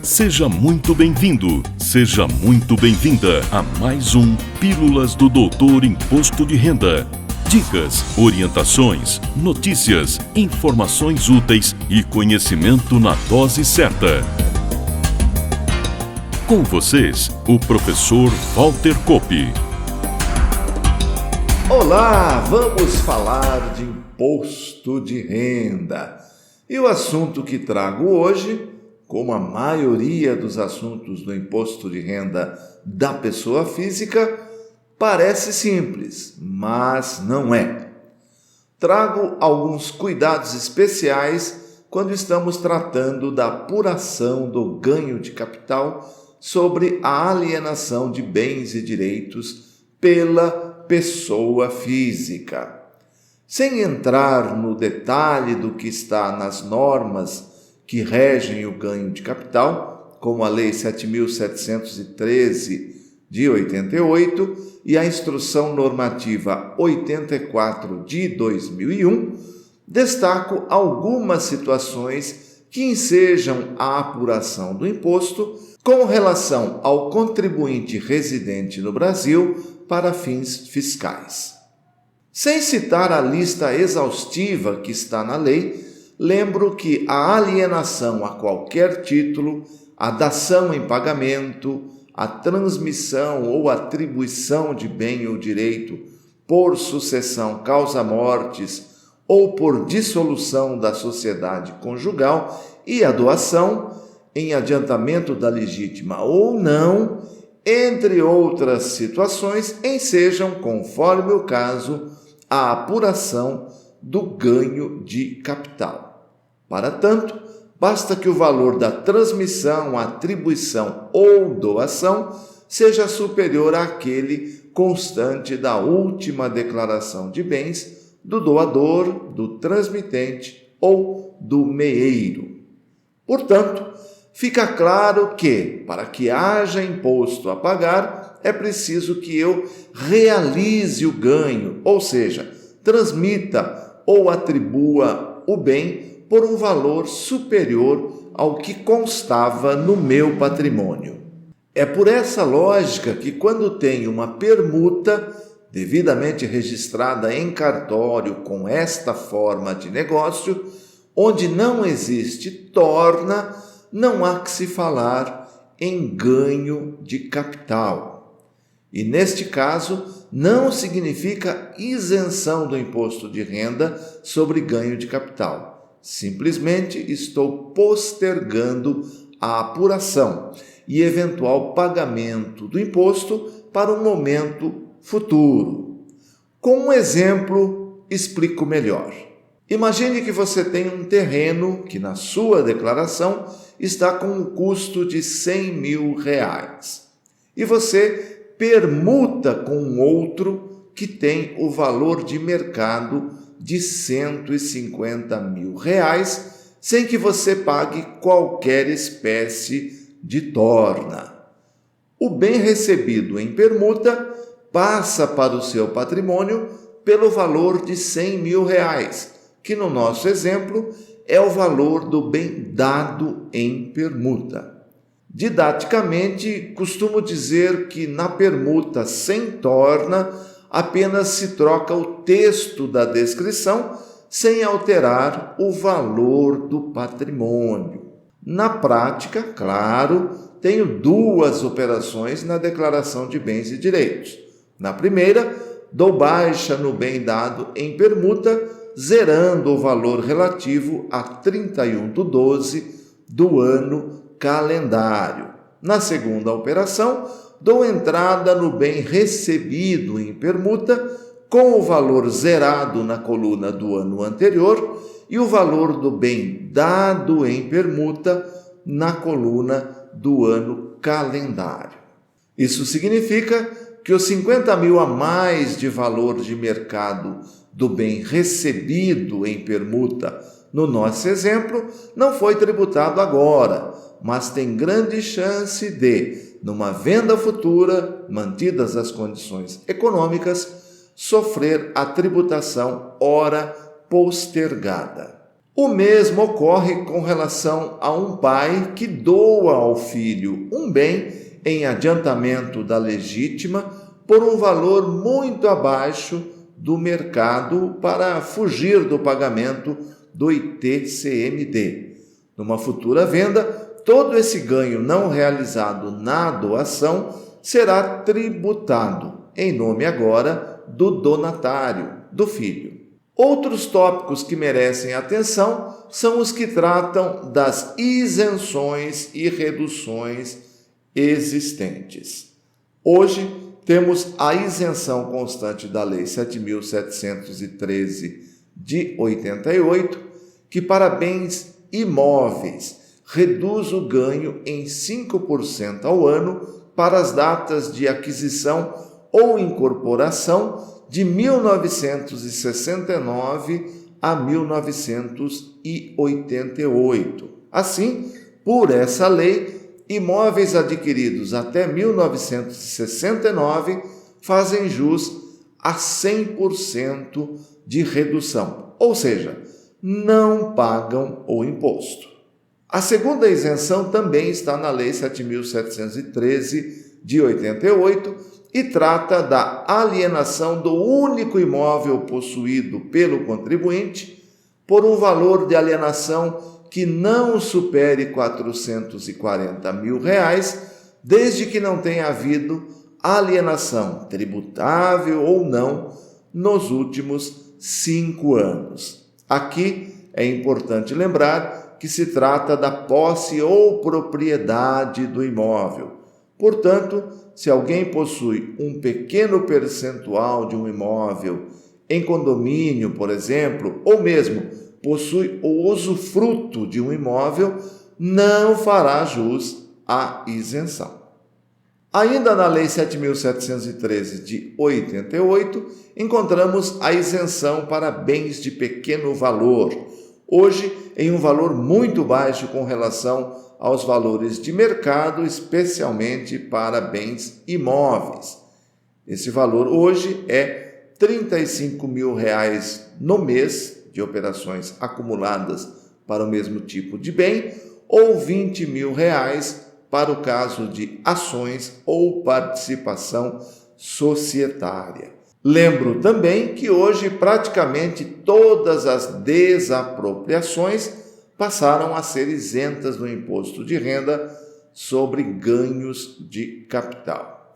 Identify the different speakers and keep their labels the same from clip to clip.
Speaker 1: Seja muito bem-vindo, seja muito bem-vinda a mais um Pílulas do Doutor Imposto de Renda. Dicas, orientações, notícias, informações úteis e conhecimento na dose certa. Com vocês, o professor Walter Coppi.
Speaker 2: Olá, vamos falar de imposto de renda. E o assunto que trago hoje, como a maioria dos assuntos do imposto de renda da pessoa física, parece simples, mas não é. Trago alguns cuidados especiais quando estamos tratando da apuração do ganho de capital sobre a alienação de bens e direitos pela pessoa física. Sem entrar no detalhe do que está nas normas que regem o ganho de capital, como a Lei 7.713 de 88 e a Instrução Normativa 84 de 2001, destaco algumas situações que ensejam a apuração do imposto com relação ao contribuinte residente no Brasil para fins fiscais. Sem citar a lista exaustiva que está na lei, lembro que a alienação a qualquer título, a dação em pagamento, a transmissão ou atribuição de bem ou direito por sucessão causa-mortis ou por dissolução da sociedade conjugal e a doação, em adiantamento da legítima ou não, entre outras situações, ensejam, conforme o caso, a apuração do ganho de capital. Para tanto, basta que o valor da transmissão, atribuição ou doação seja superior àquele constante da última declaração de bens do doador, do transmitente ou do meeiro. Portanto, fica claro que, para que haja imposto a pagar, é preciso que eu realize o ganho, ou seja, transmita ou atribua o bem por um valor superior ao que constava no meu patrimônio. É por essa lógica que, quando tenho uma permuta devidamente registrada em cartório com esta forma de negócio, onde não existe torna, não há que se falar em ganho de capital. E neste caso, não significa isenção do imposto de renda sobre ganho de capital. Simplesmente estou postergando a apuração e eventual pagamento do imposto para um momento futuro. Com um exemplo, explico melhor. Imagine que você tem um terreno que na sua declaração está com um custo de R$100.000 e você permuta com um outro que tem o valor de mercado de R$150.000, sem que você pague qualquer espécie de torna. O bem recebido em permuta passa para o seu patrimônio pelo valor de R$100.000, que no nosso exemplo é o valor do bem dado em permuta. Didaticamente, costumo dizer que na permuta sem torna apenas se troca o texto da descrição sem alterar o valor do patrimônio. Na prática, claro, tenho duas operações na declaração de bens e direitos. Na primeira, dou baixa no bem dado em permuta, zerando o valor relativo a 31/12 do ano calendário. Na segunda operação, dou entrada no bem recebido em permuta com o valor zerado na coluna do ano anterior e o valor do bem dado em permuta na coluna do ano calendário. Isso significa que os R$50.000 a mais de valor de mercado do bem recebido em permuta no nosso exemplo não foi tributado agora, mas tem grande chance de, numa venda futura, mantidas as condições econômicas, sofrer a tributação ora postergada. O mesmo ocorre com relação a um pai que doa ao filho um bem em adiantamento da legítima por um valor muito abaixo do mercado para fugir do pagamento do ITCMD. Numa futura venda, todo esse ganho não realizado na doação será tributado, em nome agora do donatário, do filho. Outros tópicos que merecem atenção são os que tratam das isenções e reduções existentes. Hoje, temos a isenção constante da Lei 7.713 de 88, que para bens imóveis reduz o ganho em 5% ao ano para as datas de aquisição ou incorporação de 1969 a 1988. Assim, por essa lei, imóveis adquiridos até 1969 fazem jus a 100% de redução, ou seja, não pagam o imposto. A segunda isenção também está na Lei 7.713 de 88 e trata da alienação do único imóvel possuído pelo contribuinte por um valor de alienação que não supere R$ 440 mil, desde que não tenha havido alienação, tributável ou não, nos últimos 5 anos. Aqui é importante lembrar que se trata da posse ou propriedade do imóvel. Portanto, se alguém possui um pequeno percentual de um imóvel em condomínio, por exemplo, ou mesmo possui o usufruto de um imóvel, não fará jus à isenção. Ainda na Lei 7.713 de 88, encontramos a isenção para bens de pequeno valor, hoje em um valor muito baixo com relação aos valores de mercado, especialmente para bens imóveis. Esse valor hoje é R$ 35 mil no mês de operações acumuladas para o mesmo tipo de bem ou R$ 20 mil para o caso de ações ou participação societária. Lembro também que hoje praticamente todas as desapropriações passaram a ser isentas do imposto de renda sobre ganhos de capital.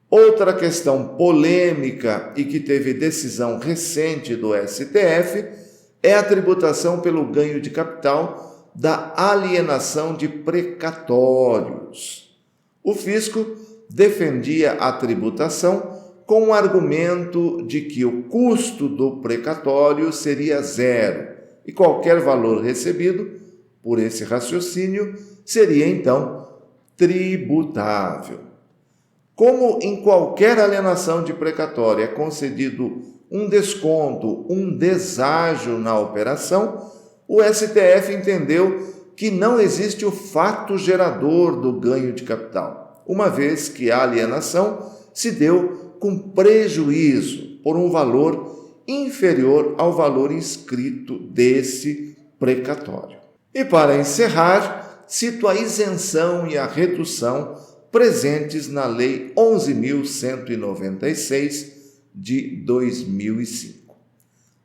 Speaker 2: Outra questão polêmica e que teve decisão recente do STF é a tributação pelo ganho de capital da alienação de precatórios. O fisco defendia a tributação com o argumento de que o custo do precatório seria zero e qualquer valor recebido por esse raciocínio seria, então, tributável. Como em qualquer alienação de precatório é concedido um desconto, um deságio na operação, o STF entendeu que não existe o fato gerador do ganho de capital, uma vez que a alienação se deu com prejuízo por um valor inferior ao valor inscrito desse precatório. E para encerrar, cito a isenção e a redução presentes na Lei 11.196 de 2005.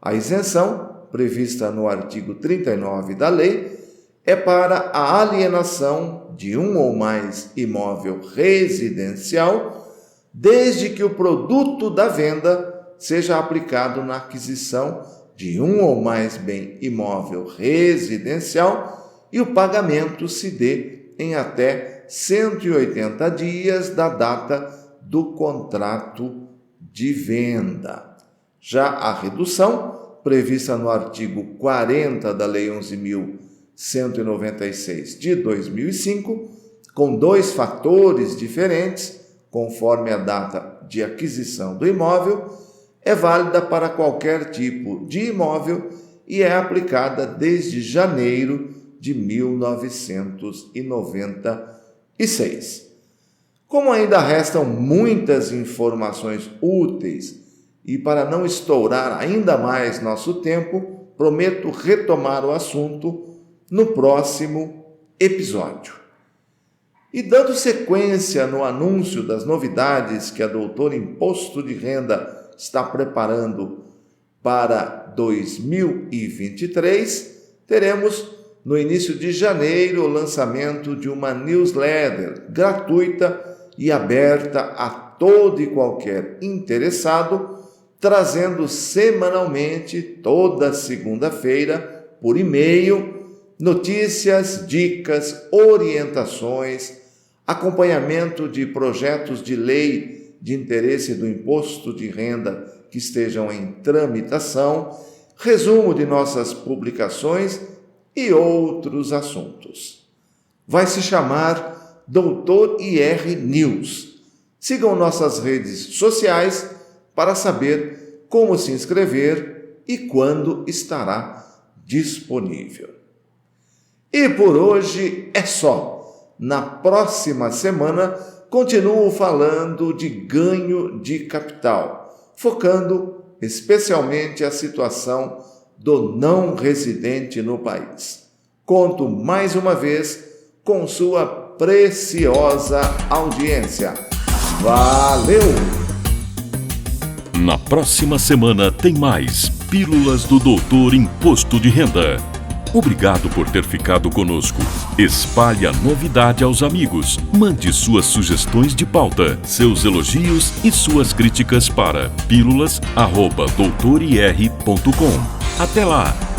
Speaker 2: A isenção, prevista no artigo 39 da lei, é para a alienação de um ou mais imóvel residencial, desde que o produto da venda seja aplicado na aquisição de um ou mais bem imóvel residencial e o pagamento se dê em até 180 dias da data do contrato de venda. Já a redução, prevista no artigo 40 da Lei 11.196 de 2005, com 2 fatores diferentes, conforme a data de aquisição do imóvel, é válida para qualquer tipo de imóvel e é aplicada desde janeiro de 1996. Como ainda restam muitas informações úteis e para não estourar ainda mais nosso tempo, prometo retomar o assunto no próximo episódio. E dando sequência no anúncio das novidades que a Doutor Imposto de Renda está preparando para 2023, teremos no início de janeiro o lançamento de uma newsletter gratuita e aberta a todo e qualquer interessado, trazendo semanalmente, toda segunda-feira, por e-mail, notícias, dicas, orientações, acompanhamento de projetos de lei de interesse do imposto de renda que estejam em tramitação, resumo de nossas publicações e outros assuntos. Vai se chamar Doutor IR News. Sigam nossas redes sociais para saber como se inscrever e quando estará disponível. E por hoje é só. Na próxima semana, continuo falando de ganho de capital, focando especialmente a situação do não residente no país. Conto mais uma vez com sua preciosa audiência. Valeu!
Speaker 1: Na próxima semana tem mais Pílulas do Doutor Imposto de Renda. Obrigado por ter ficado conosco. Espalhe a novidade aos amigos. Mande suas sugestões de pauta, seus elogios e suas críticas para pílulas@doutorir.com. Até lá!